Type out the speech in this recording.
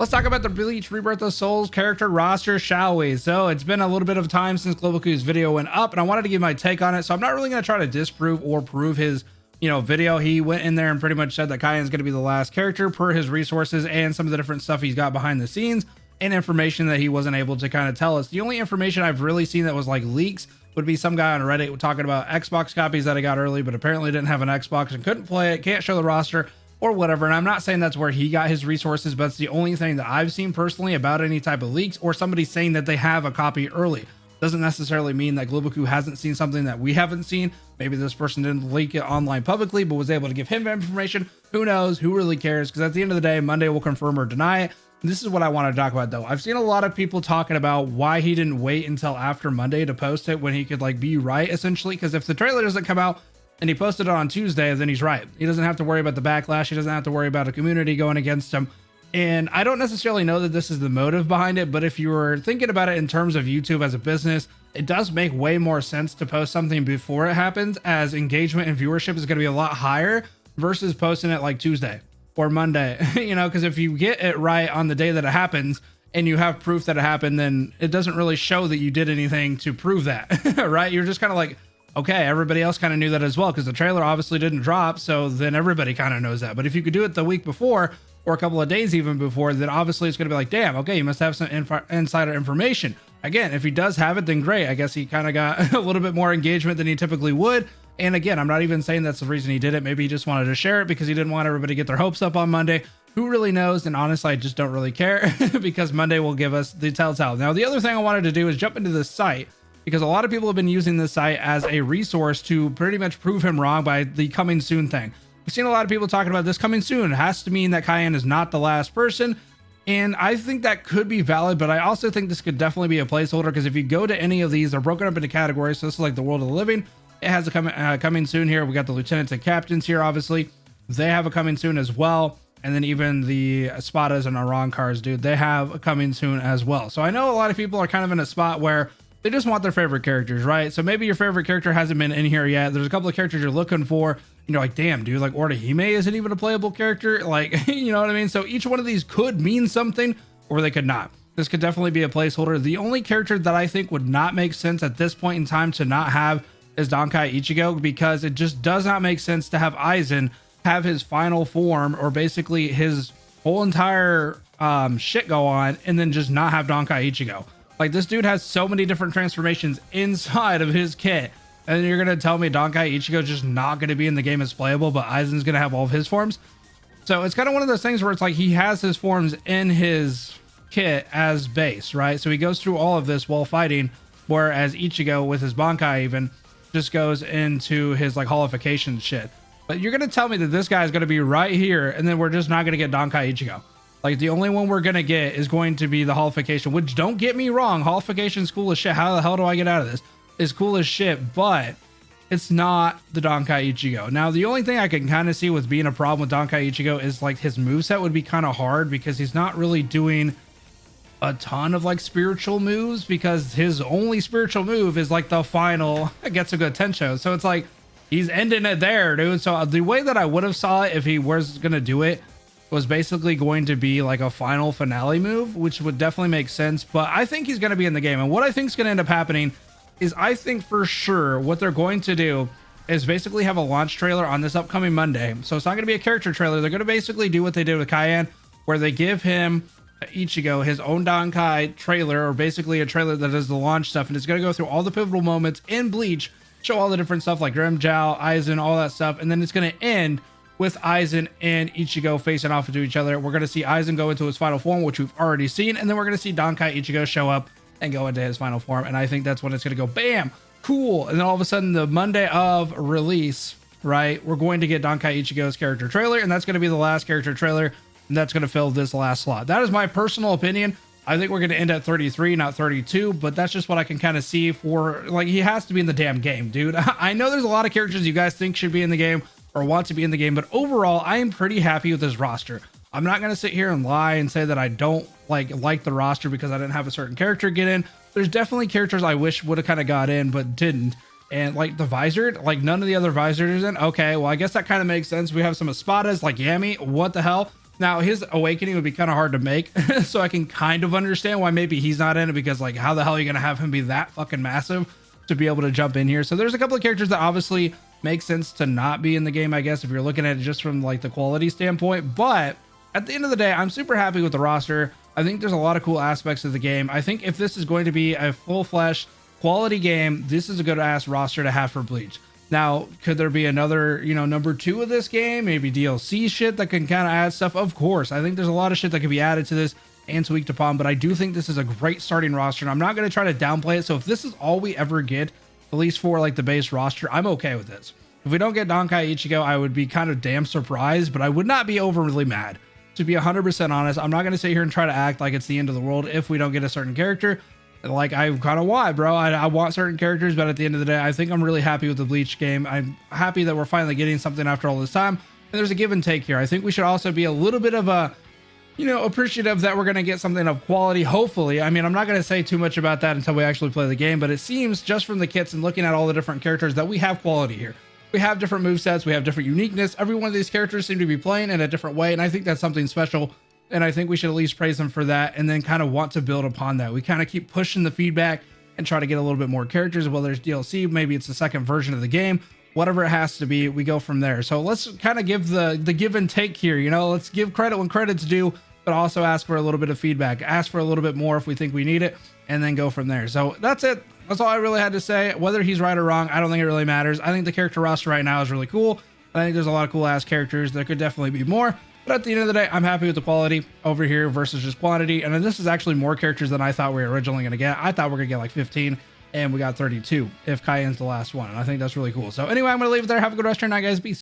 Let's talk about the Bleach Rebirth of Souls character roster, shall we? So it's been a little bit of time since Globoku's video went up, and I wanted to give my take on it. So I'm not really going to try to disprove or prove his, video. He went in there and pretty much said that Kyan's going to be the last character per his resources and some of the different stuff he's got behind the scenes and information that he wasn't able to kind of tell us. The only information I've really seen that was like leaks would be some guy on Reddit talking about Xbox copies that I got early, but apparently didn't have an Xbox and couldn't play it, can't show the roster or whatever. And I'm not saying that's where he got his resources, but it's the only thing that I've seen personally about any type of leaks or somebody saying that they have a copy early. Doesn't necessarily mean that Globoku hasn't seen something that we haven't seen. Maybe this person didn't leak it online publicly, but was able to give him information. Who knows? Who really cares? Because at the end of the day, Monday will confirm or deny it. This is what I want to talk about though. I've seen a lot of people talking about why he didn't wait until after Monday to post it when he could like be right, essentially. Because if the trailer doesn't come out and he posted it on Tuesday, then he's right. He doesn't have to worry about the backlash. He doesn't have to worry about a community going against him. And I don't necessarily know that this is the motive behind it, but if you were thinking about it in terms of YouTube as a business, it does make way more sense to post something before it happens, as engagement and viewership is going to be a lot higher versus posting it like Tuesday or Monday, because if you get it right on the day that it happens and you have proof that it happened, then it doesn't really show that you did anything to prove that, right? You're just kind of like, okay, everybody else kind of knew that as well because the trailer obviously didn't drop. So then everybody kind of knows that. But if you could do it the week before or a couple of days even before, then obviously it's going to be like, damn, okay, you must have some insider information. Again, if he does have it, then great. I guess he kind of got a little bit more engagement than he typically would. And again, I'm not even saying that's the reason he did it. Maybe he just wanted to share it because he didn't want everybody to get their hopes up on Monday. Who really knows? And honestly, I just don't really care because Monday will give us the telltale. Now, the other thing I wanted to do is jump into this site, because a lot of people have been using this site as a resource to pretty much prove him wrong by the coming soon thing. We've seen a lot of people talking about this coming soon. It has to mean that Kyan is not the last person. And I think that could be valid, but I also think this could definitely be a placeholder, because if you go to any of these, they're broken up into categories. So this is like the world of the living. It has a coming soon here. We got the lieutenants and captains here, obviously. They have a coming soon as well. And then even the Espadas and Aran cars, dude, they have a coming soon as well. So I know a lot of people are kind of in a spot where they just want their favorite characters, right? So maybe your favorite character hasn't been in here yet. There's a couple of characters you're looking for. You're like, damn, dude, like Orihime isn't even a playable character. Like, you know what I mean? So each one of these could mean something, or they could not. This could definitely be a placeholder. The only character that I think would not make sense at this point in time to not have is Dankai Ichigo, because it just does not make sense to have Aizen have his final form, or basically his whole entire shit go on, and then just not have Dankai Ichigo. Like, this dude has so many different transformations inside of his kit, and you're gonna tell me Dankai Ichigo just not gonna be in the game as playable, but Aizen's gonna have all of his forms? So it's kind of one of those things where it's like he has his forms in his kit as base, right? So he goes through all of this while fighting, whereas Ichigo with his Bankai even just goes into his like holification shit. But you're gonna tell me that this guy is gonna be right here, and then we're just not gonna get Dankai Ichigo. Like, the only one we're gonna get is going to be the holification, which, don't get me wrong, holification's cool as shit. How the hell do I get out of this? It's cool as shit, but it's not the Dankai Ichigo. Now, the only thing I can kind of see with being a problem with Dankai Ichigo is like his moveset would be kind of hard, because he's not really doing a ton of like spiritual moves, because his only spiritual move is like the final Getsuga Tensho. So it's like he's ending it there, dude. So the way that I would have saw it if he was gonna do it was basically going to be like a final finale move, which would definitely make sense. But I think he's going to be in the game. And what I think is going to end up happening is, I think for sure what they're going to do is basically have a launch trailer on this upcoming Monday. So it's not going to be a character trailer. They're going to basically do what they did with Kyan, where they give him, Ichigo, his own Dankai trailer, or basically a trailer that does the launch stuff. And it's going to go through all the pivotal moments in Bleach, show all the different stuff like Grim Jiao, Aizen, all that stuff. And then it's going to end with Aizen and Ichigo facing off into each other. We're going to see Aizen go into his final form, which we've already seen. And then we're going to see Dankai Ichigo show up and go into his final form. And I think that's when it's going to go, bam, cool. And then all of a sudden, the Monday of release, right, we're going to get Dankai Ichigo's character trailer. And that's going to be the last character trailer. And that's going to fill this last slot. That is my personal opinion. I think we're going to end at 33, not 32. But that's just what I can kind of see for, like, he has to be in the damn game, dude. I know there's a lot of characters you guys think should be in the game or want to be in the game, but overall I am pretty happy with this roster. I'm not going to sit here and lie and say that I don't like the roster because I didn't have a certain character get in. There's definitely characters I wish would have kind of got in but didn't. And like the Visored, like none of the other Visored is in. Okay, well, I guess that kind of makes sense. We have some Espadas like Yami. What the hell? Now his awakening would be kind of hard to make, so I can kind of understand why maybe he's not in it, because like how the hell are you gonna have him be that fucking massive to be able to jump in here? So there's a couple of characters that obviously make sense to not be in the game, I guess, if you're looking at it just from like the quality standpoint. But at the end of the day, I'm super happy with the roster. I think there's a lot of cool aspects of the game. I think if this is going to be a full-fledged quality game, this is a good ass roster to have for Bleach. Now, could there be another, you know, number 2 of this game? Maybe DLC shit that can kind of add stuff? Of course. I think there's a lot of shit that could be added to this and tweaked upon, but I do think this is a great starting roster, and I'm not going to try to downplay it. So if this is all we ever get, at least for like the base roster, I'm okay with this. If we don't get Donkai Ichigo, I would be kind of damn surprised, but I would not be overly mad. To be 100% honest, I'm not going to sit here and try to act like it's the end of the world if we don't get a certain character. Like, I kind of want, bro. I want certain characters, but at the end of the day, I think I'm really happy with the Bleach game. I'm happy that we're finally getting something after all this time. And there's a give and take here. I think we should also be a little bit of a, you know, appreciative that we're going to get something of quality, hopefully. I mean, I'm not going to say too much about that until we actually play the game, but it seems just from the kits and looking at all the different characters that we have quality here. We have different movesets, we have different uniqueness. Every one of these characters seem to be playing in a different way, and I think that's something special. And I think we should at least praise them for that, and then kind of want to build upon that. We kind of keep pushing the feedback and try to get a little bit more characters, whether there's DLC, maybe it's the second version of the game, whatever it has to be, we go from there. So let's kind of give the give and take here, you know, let's give credit when credit's due, but also ask for a little bit of feedback, ask for a little bit more if we think we need it, and then go from there. So that's it. That's all I really had to say. Whether he's right or wrong, I don't think it really matters. I think the character roster right now is really cool. I think there's a lot of cool ass characters. There could definitely be more. But at the end of the day, I'm happy with the quality over here versus just quantity. And then this is actually more characters than I thought we were originally going to get. I thought we were going to get like 15, and we got 32 if Cayenne's the last one. And I think that's really cool. So anyway, I'm going to leave it there. Have a good rest of your night, guys. Peace.